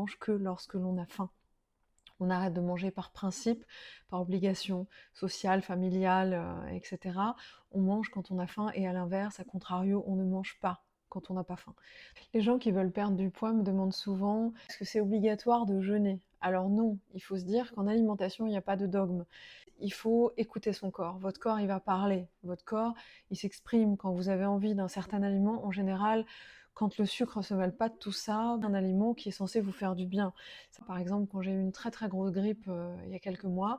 mange que lorsque l'on a faim. On arrête de manger par principe, par obligation sociale, familiale, etc. On mange quand on a faim et à l'inverse, à contrario, on ne mange pas quand on n'a pas faim. Les gens qui veulent perdre du poids me demandent souvent: «Est-ce que c'est obligatoire de jeûner?» Alors non, il faut se dire qu'en alimentation, il n'y a pas de dogme. Il faut écouter son corps. Votre corps, il va parler. Votre corps, il s'exprime. Quand vous avez envie d'un certain aliment, en général, quand le sucre ne se mêle pas de tout ça, un aliment qui est censé vous faire du bien. Ça, par exemple, quand j'ai eu une très très grosse grippe il y a quelques mois,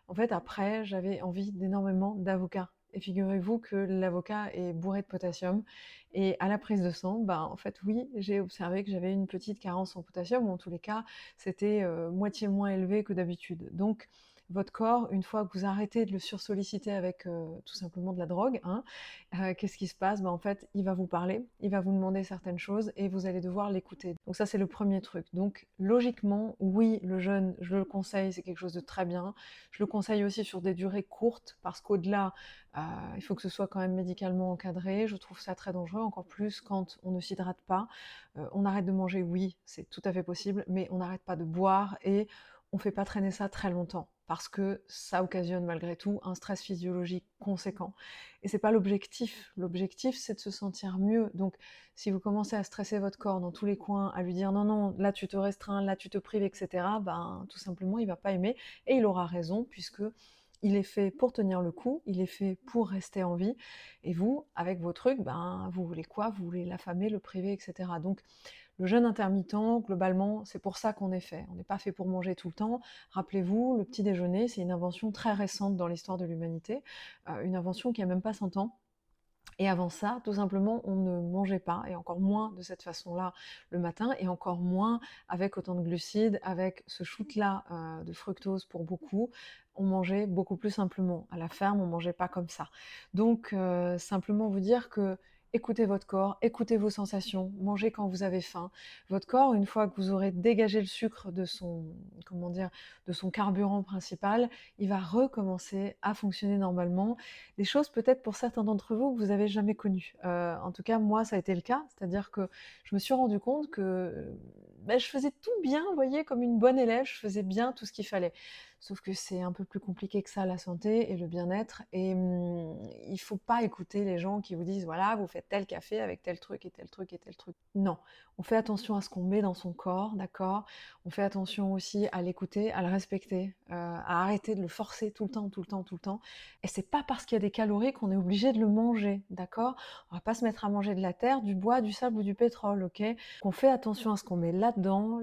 en fait, après, j'avais envie d'énormément d'avocat. Et figurez-vous que l'avocat est bourré de potassium. Et à la prise de sang, ben, en fait, oui, j'ai observé que j'avais une petite carence en potassium, ou en tous les cas, c'était moitié moins élevé que d'habitude. Donc, votre corps, une fois que vous arrêtez de le sursolliciter avec tout simplement de la drogue, hein, qu'est-ce qui se passe? Ben, en fait, il va vous parler, il va vous demander certaines choses et vous allez devoir l'écouter. Donc ça, c'est le premier truc. Donc logiquement, oui, le jeûne, je le conseille, c'est quelque chose de très bien. Je le conseille aussi sur des durées courtes parce qu'au-delà, il faut que ce soit quand même médicalement encadré. Je trouve ça très dangereux, encore plus quand on ne s'hydrate pas. On arrête de manger, oui, c'est tout à fait possible, mais on n'arrête pas de boire et on ne fait pas traîner ça très longtemps parce que ça occasionne malgré tout un stress physiologique conséquent. Et c'est pas l'objectif. L'objectif, c'est de se sentir mieux. Donc, si vous commencez à stresser votre corps dans tous les coins, à lui dire non, non, là tu te restreins, là tu te prives, etc., ben tout simplement, il va pas aimer et il aura raison puisque il est fait pour tenir le coup, il est fait pour rester en vie. Et vous, avec vos trucs, ben vous voulez quoi? Vous voulez l'affamer, le priver, etc. Donc, le jeûne intermittent, globalement, c'est pour ça qu'on est fait. On n'est pas fait pour manger tout le temps. Rappelez-vous, le petit déjeuner, c'est une invention très récente dans l'histoire de l'humanité, une invention qui a même pas 100 ans. Et avant ça, tout simplement, on ne mangeait pas, et encore moins de cette façon-là le matin, et encore moins avec autant de glucides, avec ce shoot-là de fructose pour beaucoup. On mangeait beaucoup plus simplement. À la ferme, on mangeait pas comme ça. Donc, simplement vous dire que écoutez votre corps, écoutez vos sensations, mangez quand vous avez faim. Votre corps, une fois que vous aurez dégagé le sucre de son, comment dire, de son carburant principal, il va recommencer à fonctionner normalement. Des choses peut-être pour certains d'entre vous que vous avez jamais connues. En tout cas, moi, ça a été le cas. C'est-à-dire que je me suis rendu compte que, je faisais tout bien, vous voyez, comme une bonne élève, je faisais bien tout ce qu'il fallait. Sauf que c'est un peu plus compliqué que ça, la santé et le bien-être, et il faut pas écouter les gens qui vous disent: «Voilà, vous faites tel café avec tel truc et tel truc et tel truc». Non, on fait attention à ce qu'on met dans son corps, d'accord? On fait attention aussi à l'écouter, à le respecter, à arrêter de le forcer tout le temps, tout le temps, tout le temps. Et c'est pas parce qu'il y a des calories qu'on est obligé de le manger, d'accord? On va pas se mettre à manger de la terre, du bois, du sable ou du pétrole, OK? On fait attention à ce qu'on met là-dedans,